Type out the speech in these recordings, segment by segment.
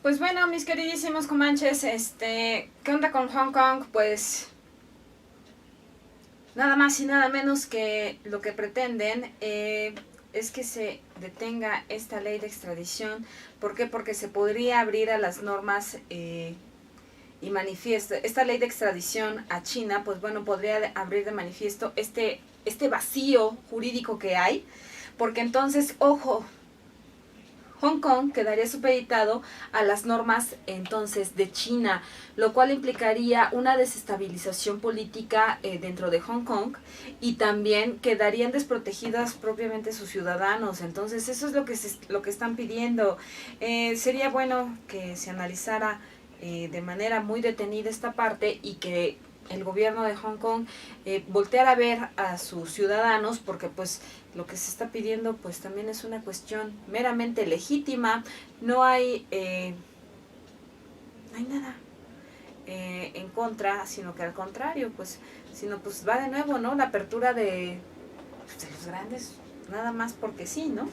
Pues bueno, mis queridísimos comanches, ¿qué onda con Hong Kong? Pues nada más y nada menos que lo que pretenden es que se detenga esta ley de extradición. ¿Por qué? Porque se podría abrir a las normas y manifiesto. Esta ley de extradición a China, pues bueno, podría abrir de manifiesto este vacío jurídico que hay. Porque entonces, ojo, Hong Kong quedaría supeditado a las normas entonces de China, lo cual implicaría una desestabilización política dentro de Hong Kong y también quedarían desprotegidas propiamente sus ciudadanos. Entonces eso es lo que están pidiendo. Sería bueno que se analizara de manera muy detenida esta parte y que el gobierno de Hong Kong volteara a ver a sus ciudadanos, porque pues lo que se está pidiendo pues también es una cuestión meramente legítima. No hay nada en contra, sino que al contrario, pues va de nuevo, ¿no? La apertura de los grandes, nada más porque sí, ¿no?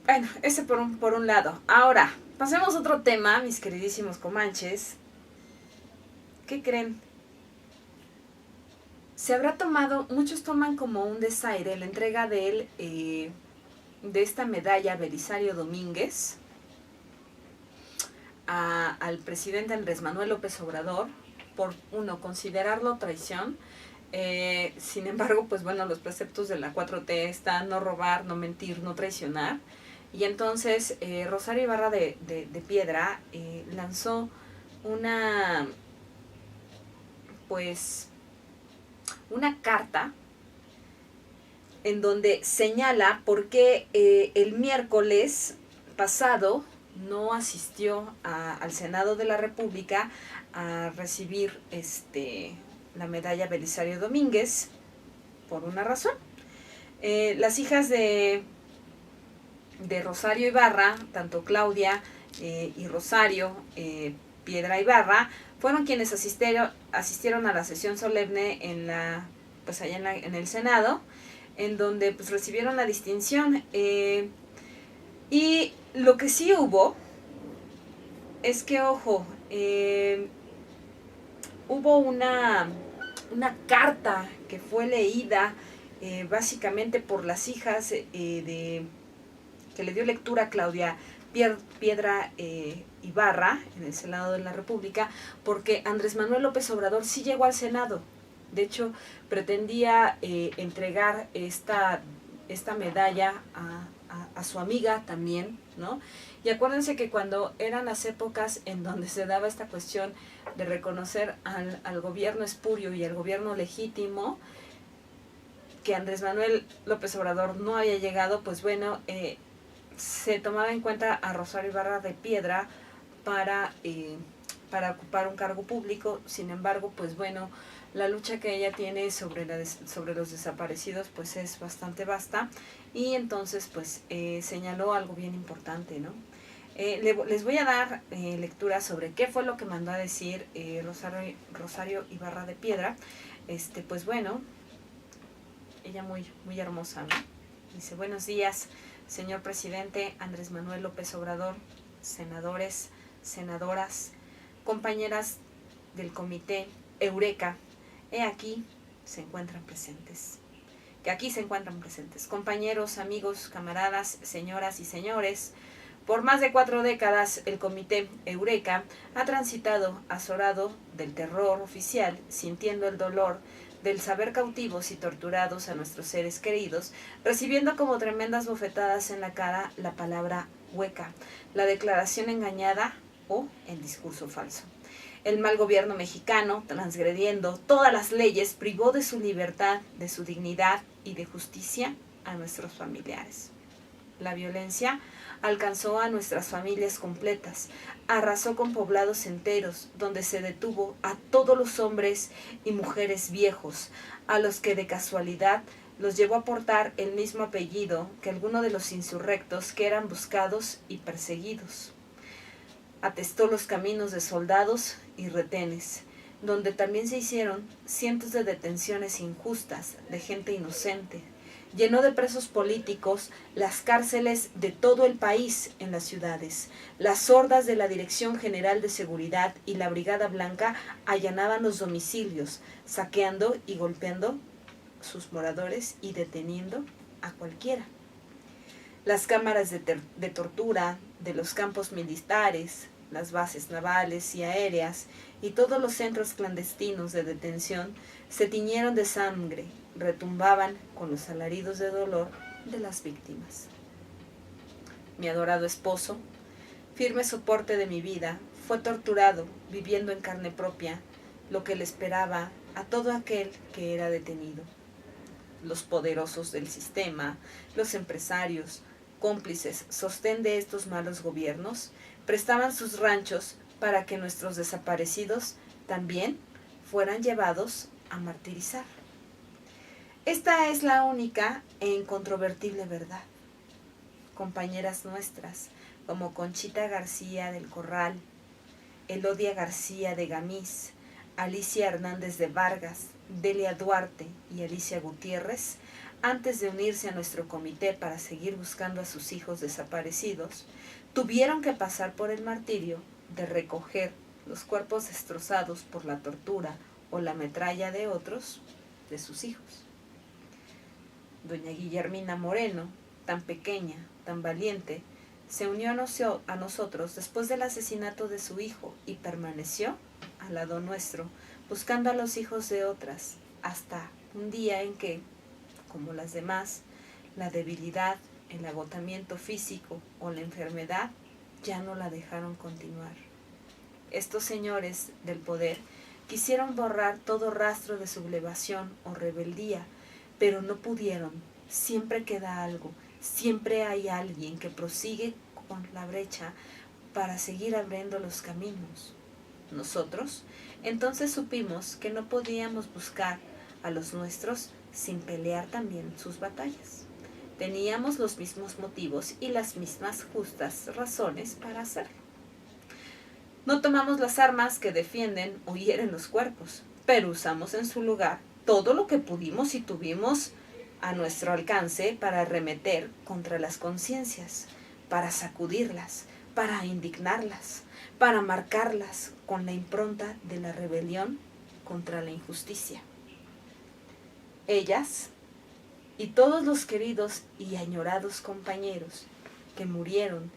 Bueno, ese por un lado. Ahora, pasemos a otro tema, mis queridísimos comanches. ¿Qué creen? Se habrá tomado, muchos toman como un desaire la entrega de esta medalla a Belisario Domínguez al presidente Andrés Manuel López Obrador por, uno, considerarlo traición. Sin embargo, pues bueno, los preceptos de la 4T están no robar, no mentir, no traicionar. Y entonces Rosario Ibarra de Piedra lanzó una, pues, una carta en donde señala por qué el miércoles pasado no asistió al Senado de la República a recibir la medalla Belisario Domínguez, por una razón. Las hijas de Rosario Ibarra, tanto Claudia y Rosario Piedra Ibarra, fueron quienes asistieron a la sesión solemne pues allá en el Senado, en donde pues recibieron la distinción. Y lo que sí hubo es que, ojo, hubo una carta que fue leída básicamente por las hijas que le dio lectura a Claudia Piedra Ibarra en el Senado de la República, porque Andrés Manuel López Obrador sí llegó al Senado. De hecho, pretendía entregar esta medalla a su amiga también, ¿no? Y acuérdense que cuando eran las épocas en donde se daba esta cuestión de reconocer al gobierno espurio y al gobierno legítimo, que Andrés Manuel López Obrador no había llegado, pues bueno, se tomaba en cuenta a Rosario Ibarra de Piedra para ocupar un cargo público. Sin embargo, pues bueno, la lucha que ella tiene sobre los desaparecidos pues es bastante vasta, y entonces pues señaló algo bien importante, ¿no? Les voy a dar lectura sobre qué fue lo que mandó a decir Rosario Ibarra de Piedra. Pues bueno, ella muy, muy hermosa, ¿no? Dice: buenos días, señor presidente Andrés Manuel López Obrador, senadores, senadoras, compañeras del comité Eureka, aquí se encuentran presentes. Que aquí se encuentran presentes. Compañeros, amigos, camaradas, señoras y señores, por más de 4 décadas el comité Eureka ha transitado azorado del terror oficial, sintiendo el dolor del saber cautivos y torturados a nuestros seres queridos, recibiendo como tremendas bofetadas en la cara la palabra hueca, la declaración engañada o el discurso falso. El mal gobierno mexicano, transgrediendo todas las leyes, privó de su libertad, de su dignidad y de justicia a nuestros familiares. La violencia alcanzó a nuestras familias completas, arrasó con poblados enteros, donde se detuvo a todos los hombres y mujeres viejos, a los que de casualidad los llevó a portar el mismo apellido que alguno de los insurrectos que eran buscados y perseguidos. Atestó los caminos de soldados y retenes, donde también se hicieron cientos de detenciones injustas de gente inocente, Llenó de presos políticos las cárceles de todo el país en las ciudades. Las hordas de la Dirección General de Seguridad y la Brigada Blanca allanaban los domicilios, saqueando y golpeando sus moradores y deteniendo a cualquiera. Las cámaras de tortura de los campos militares, las bases navales y aéreas y todos los centros clandestinos de detención se tiñeron de sangre, retumbaban con los alaridos de dolor de las víctimas. Mi adorado esposo, firme soporte de mi vida, fue torturado, viviendo en carne propia lo que le esperaba a todo aquel que era detenido. Los poderosos del sistema, los empresarios, cómplices, sostén de estos malos gobiernos, prestaban sus ranchos para que nuestros desaparecidos también fueran llevados a martirizar. Esta es la única e incontrovertible verdad. Compañeras nuestras, como Conchita García del Corral, Elodia García de Gamís, Alicia Hernández de Vargas, Delia Duarte y Alicia Gutiérrez, antes de unirse a nuestro comité para seguir buscando a sus hijos desaparecidos, tuvieron que pasar por el martirio de recoger los cuerpos destrozados por la tortura o la metralla de otros de sus hijos. Doña Guillermina Moreno, tan pequeña, tan valiente, se unió a nosotros después del asesinato de su hijo y permaneció al lado nuestro, buscando a los hijos de otras, hasta un día en que, como las demás, la debilidad, el agotamiento físico o la enfermedad ya no la dejaron continuar. Estos señores del poder quisieron borrar todo rastro de sublevación o rebeldía, pero no pudieron. Siempre queda algo, siempre hay alguien que prosigue con la brecha para seguir abriendo los caminos. Nosotros entonces supimos que no podíamos buscar a los nuestros sin pelear también sus batallas. Teníamos los mismos motivos y las mismas justas razones para hacerlo. No tomamos las armas que defienden o hieren los cuerpos, pero usamos en su lugar todo lo que pudimos y tuvimos a nuestro alcance para arremeter contra las conciencias, para sacudirlas, para indignarlas, para marcarlas con la impronta de la rebelión contra la injusticia. Ellas y todos los queridos y añorados compañeros que murieron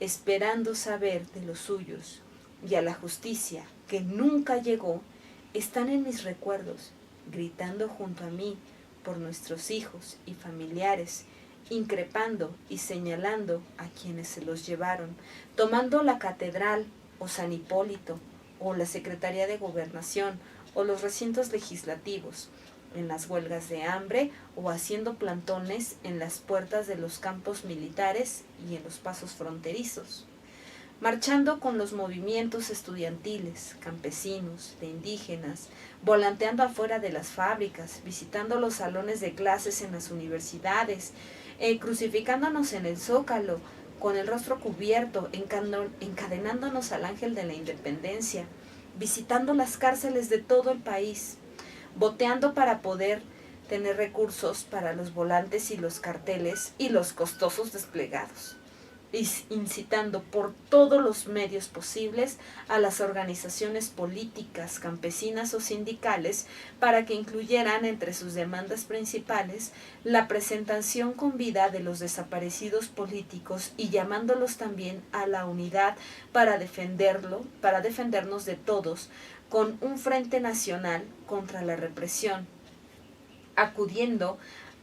esperando saber de los suyos y a la justicia que nunca llegó, están en mis recuerdos, gritando junto a mí por nuestros hijos y familiares, increpando y señalando a quienes se los llevaron, tomando la catedral o San Hipólito o la Secretaría de Gobernación o los recintos legislativos, en las huelgas de hambre o haciendo plantones en las puertas de los campos militares y en los pasos fronterizos, marchando con los movimientos estudiantiles, campesinos, de indígenas, volanteando afuera de las fábricas, visitando los salones de clases en las universidades, crucificándonos en el Zócalo, con el rostro cubierto, encadenándonos al ángel de la independencia, visitando las cárceles de todo el país, boteando para poder tener recursos para los volantes y los carteles y los costosos desplegados, incitando por todos los medios posibles a las organizaciones políticas, campesinas o sindicales para que incluyeran entre sus demandas principales la presentación con vida de los desaparecidos políticos y llamándolos también a la unidad para defendernos de todos con un frente nacional contra la represión, acudiendo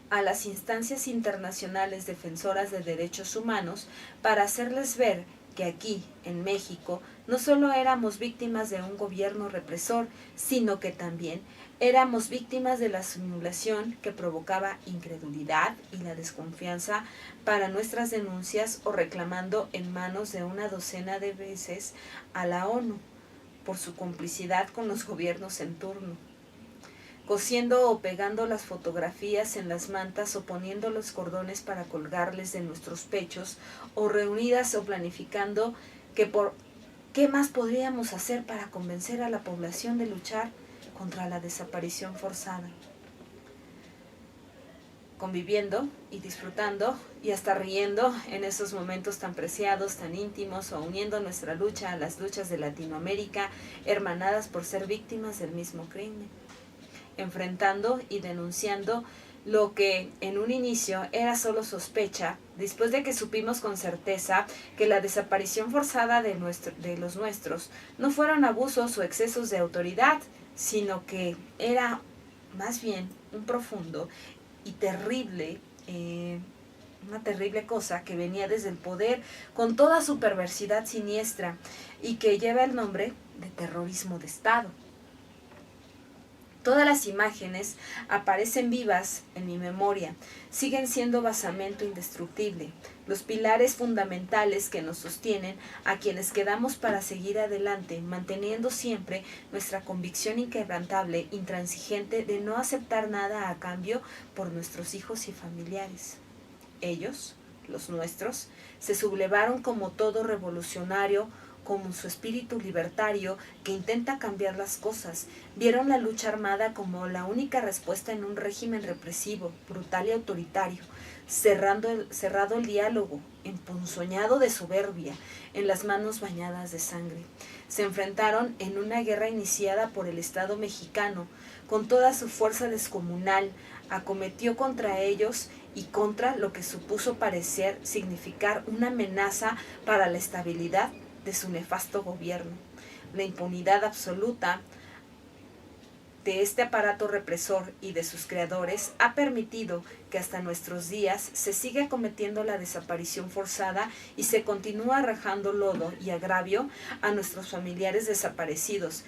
a las instancias internacionales defensoras de derechos humanos para hacerles ver que aquí, en México, no solo éramos víctimas de un gobierno represor, sino que también éramos víctimas de la simulación que provocaba incredulidad y la desconfianza para nuestras denuncias o reclamando en manos de una docena de veces a la ONU por su complicidad con los gobiernos en turno, cosiendo o pegando las fotografías en las mantas o poniendo los cordones para colgarles de nuestros pechos, o reunidas o planificando qué más podríamos hacer para convencer a la población de luchar contra la desaparición forzada. conviviendo y disfrutando y hasta riendo en esos momentos tan preciados, tan íntimos, o uniendo nuestra lucha a las luchas de Latinoamérica, hermanadas por ser víctimas del mismo crimen, enfrentando y denunciando lo que en un inicio era solo sospecha, después de que supimos con certeza que la desaparición forzada de los nuestros no fueron abusos o excesos de autoridad, sino que era más bien un profundo y terrible, una terrible cosa que venía desde el poder con toda su perversidad siniestra y que lleva el nombre de terrorismo de Estado. Todas las imágenes aparecen vivas en mi memoria, siguen siendo basamento indestructible, los pilares fundamentales que nos sostienen a quienes quedamos para seguir adelante, manteniendo siempre nuestra convicción inquebrantable, intransigente de no aceptar nada a cambio por nuestros hijos y familiares. Ellos, los nuestros, se sublevaron como todo revolucionario, como su espíritu libertario que intenta cambiar las cosas. Vieron la lucha armada como la única respuesta en un régimen represivo, brutal y autoritario, cerrado el diálogo, emponzoñado de soberbia, en las manos bañadas de sangre. Se enfrentaron en una guerra iniciada por el Estado mexicano, con toda su fuerza descomunal, acometió contra ellos y contra lo que supuso parecer significar una amenaza para la estabilidad de su nefasto gobierno. La impunidad absoluta de este aparato represor y de sus creadores ha permitido que hasta nuestros días se siga cometiendo la desaparición forzada y se continúa arrojando lodo y agravio a nuestros familiares desaparecidos,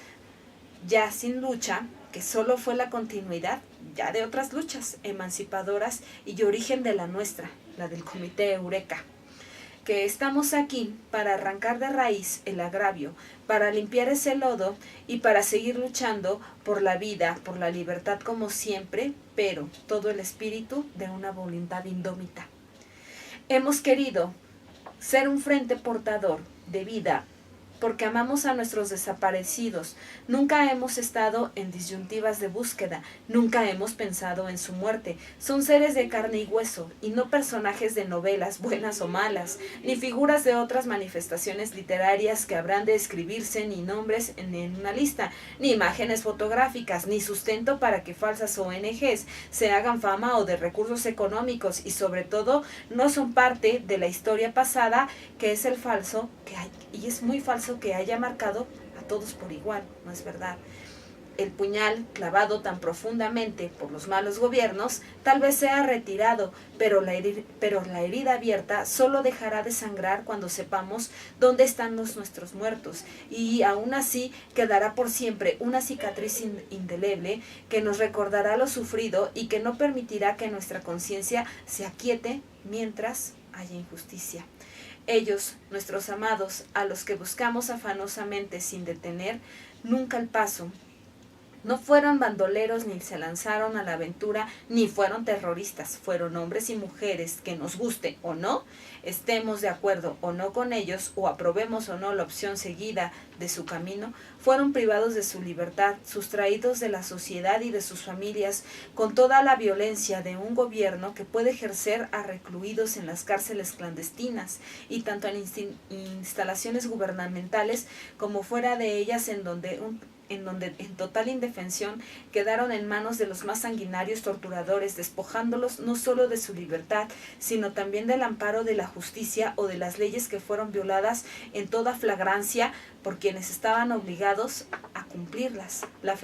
ya sin lucha, que solo fue la continuidad ya de otras luchas emancipadoras y origen de la nuestra, la del Comité Eureka. Que estamos aquí para arrancar de raíz el agravio, para limpiar ese lodo y para seguir luchando por la vida, por la libertad como siempre, pero todo el espíritu de una voluntad indómita. Hemos querido ser un frente portador de vida porque amamos a nuestros desaparecidos. Nunca hemos estado en disyuntivas de búsqueda, nunca hemos pensado en su muerte. Son seres de carne y hueso, y no personajes de novelas, buenas o malas, ni figuras de otras manifestaciones literarias que habrán de escribirse, ni nombres en una lista, ni imágenes fotográficas, ni sustento para que falsas ONGs se hagan fama o de recursos económicos, y sobre todo no son parte de la historia pasada, que es el falso que hay, y es muy falso que haya marcado a todos por igual, ¿no es verdad? El puñal clavado tan profundamente por los malos gobiernos tal vez sea retirado, pero la herida abierta solo dejará de sangrar cuando sepamos dónde están nuestros muertos, y aún así quedará por siempre una cicatriz indeleble que nos recordará lo sufrido y que no permitirá que nuestra conciencia se aquiete mientras haya injusticia. Ellos, nuestros amados, a los que buscamos afanosamente sin detener nunca el paso, no fueron bandoleros ni se lanzaron a la aventura, ni fueron terroristas. Fueron hombres y mujeres que, nos guste o no, estemos de acuerdo o no con ellos, o aprobemos o no la opción seguida de su camino, fueron privados de su libertad, sustraídos de la sociedad y de sus familias, con toda la violencia de un gobierno que puede ejercer a recluidos en las cárceles clandestinas, y tanto en instalaciones gubernamentales como fuera de ellas, en donde en total indefensión quedaron en manos de los más sanguinarios torturadores, despojándolos no solo de su libertad, sino también del amparo de la justicia o de las leyes que fueron violadas en toda flagrancia por quienes estaban obligados a cumplirlas. La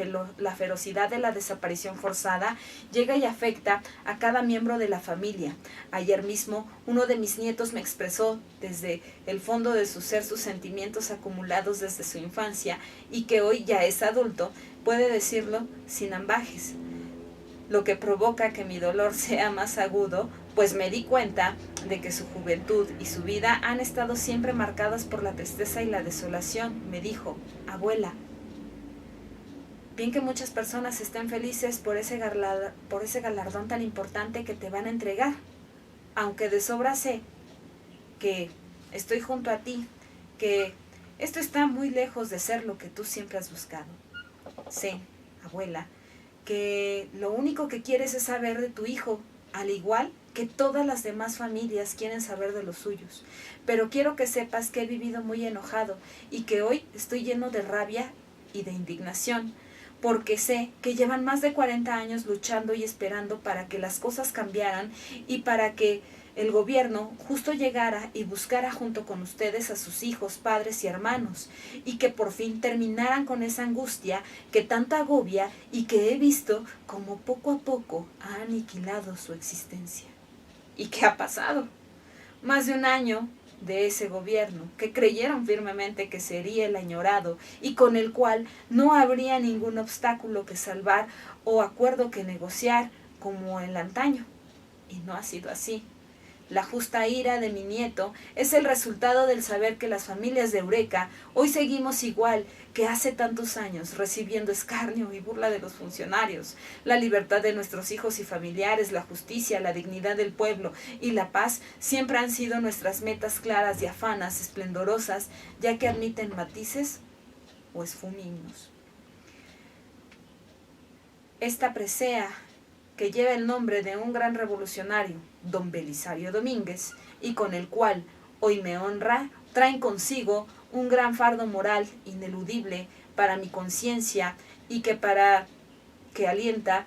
ferocidad de la desaparición forzada llega y afecta a cada miembro de la familia. Ayer mismo uno de mis nietos me expresó desde el fondo de su ser sus sentimientos acumulados desde su infancia, y que hoy ya es adulto, puede decirlo sin ambajes, lo que provoca que mi dolor sea más agudo, pues me di cuenta de que su juventud y su vida han estado siempre marcadas por la tristeza y la desolación. Me dijo: abuela, bien que muchas personas estén felices por ese galardón tan importante que te van a entregar, aunque de sobra sé que estoy junto a ti, que esto está muy lejos de ser lo que tú siempre has buscado. Sé, abuela, que lo único que quieres es saber de tu hijo, al igual que todas las demás familias quieren saber de los suyos. Pero quiero que sepas que he vivido muy enojado y que hoy estoy lleno de rabia y de indignación, porque sé que llevan más de 40 años luchando y esperando para que las cosas cambiaran y para que el gobierno justo llegara y buscara junto con ustedes a sus hijos, padres y hermanos, y que por fin terminaran con esa angustia que tanto agobia y que he visto como poco a poco ha aniquilado su existencia. ¿Y qué ha pasado? Más de un año de ese gobierno, que creyeron firmemente que sería el añorado y con el cual no habría ningún obstáculo que salvar o acuerdo que negociar como el antaño. Y no ha sido así. La justa ira de mi nieto es el resultado del saber que las familias de Eureka hoy seguimos igual que hace tantos años, recibiendo escarnio y burla de los funcionarios. La libertad de nuestros hijos y familiares, la justicia, la dignidad del pueblo y la paz siempre han sido nuestras metas claras y afanas, esplendorosas, ya que admiten matices o esfumignos. Esta presea, que lleva el nombre de un gran revolucionario, don Belisario Domínguez, y con el cual hoy me honra, traen consigo un gran fardo moral ineludible para mi conciencia y que alienta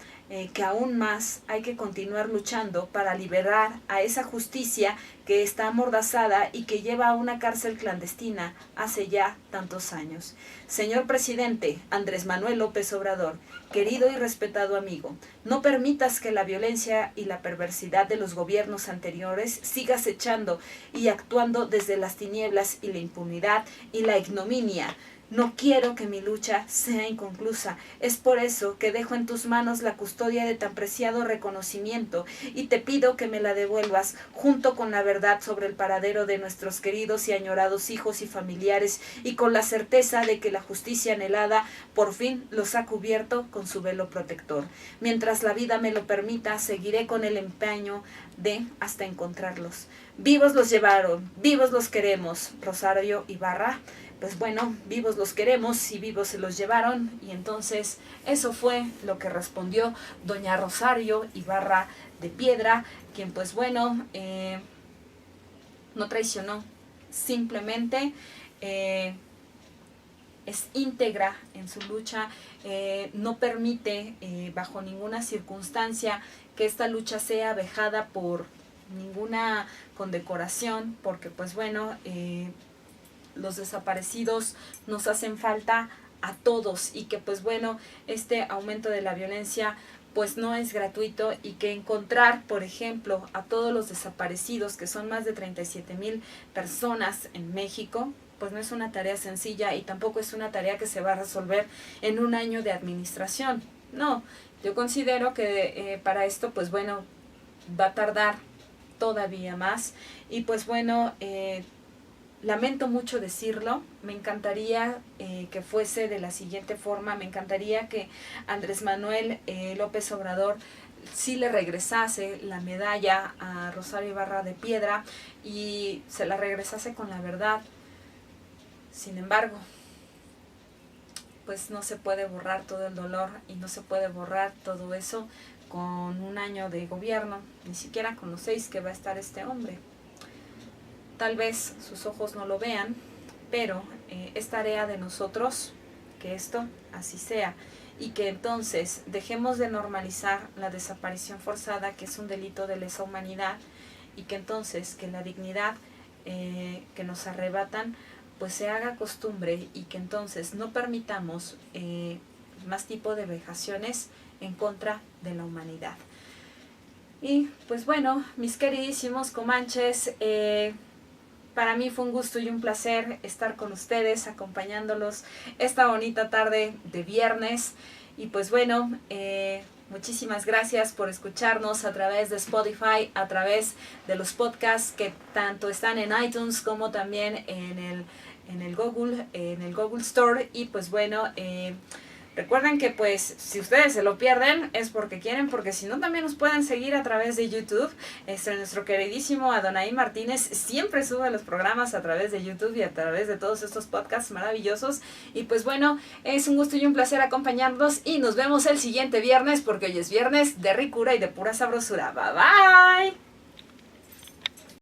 que aún más hay que continuar luchando para liberar a esa justicia que está amordazada y que lleva a una cárcel clandestina hace ya tantos años. Señor presidente Andrés Manuel López Obrador, querido y respetado amigo, no permitas que la violencia y la perversidad de los gobiernos anteriores siga acechando y actuando desde las tinieblas y la impunidad y la ignominia. No quiero que mi lucha sea inconclusa. Es por eso que dejo en tus manos la custodia de tan preciado reconocimiento y te pido que me la devuelvas junto con la verdad sobre el paradero de nuestros queridos y añorados hijos y familiares y con la certeza de que la justicia anhelada por fin los ha cubierto con su velo protector. Mientras la vida me lo permita, seguiré con el empeño de hasta encontrarlos. Vivos los llevaron, vivos los queremos. Rosario Ibarra. Pues bueno, vivos los queremos y vivos se los llevaron. Y entonces eso fue lo que respondió doña Rosario Ibarra de Piedra, quien pues bueno, no traicionó, simplemente es íntegra en su lucha, no permite bajo ninguna circunstancia que esta lucha sea vejada por ninguna condecoración, porque pues bueno, los desaparecidos nos hacen falta a todos y que pues bueno, este aumento de la violencia pues no es gratuito y que encontrar, por ejemplo, a todos los desaparecidos, que son más de 37,000 personas en México, pues no es una tarea sencilla y tampoco es una tarea que se va a resolver en un año de administración. No, yo considero que para esto pues bueno, va a tardar todavía más y pues bueno, lamento mucho decirlo, me encantaría que fuese de la siguiente forma, me encantaría que Andrés Manuel López Obrador sí le regresase la medalla a Rosario Ibarra de Piedra y se la regresase con la verdad. Sin embargo, pues no se puede borrar todo el dolor y no se puede borrar todo eso con un año de gobierno, ni siquiera con los 6 que va a estar este hombre. Tal vez sus ojos no lo vean, pero es tarea de nosotros que esto así sea y que entonces dejemos de normalizar la desaparición forzada, que es un delito de lesa humanidad, y que entonces que la dignidad que nos arrebatan pues se haga costumbre y que entonces no permitamos más tipo de vejaciones en contra de la humanidad. Y pues bueno, mis queridísimos comanches, para mí fue un gusto y un placer estar con ustedes, acompañándolos esta bonita tarde de viernes. Y pues bueno, muchísimas gracias por escucharnos a través de Spotify, a través de los podcasts que tanto están en iTunes como también en el Google Store. Y pues bueno, Recuerden que pues si ustedes se lo pierden es porque quieren, porque si no también nos pueden seguir a través de YouTube. Nuestro queridísimo Adonai Martínez siempre sube los programas a través de YouTube y a través de todos estos podcasts maravillosos. Y pues bueno, es un gusto y un placer acompañarnos y nos vemos el siguiente viernes, porque hoy es viernes de ricura y de pura sabrosura. Bye bye.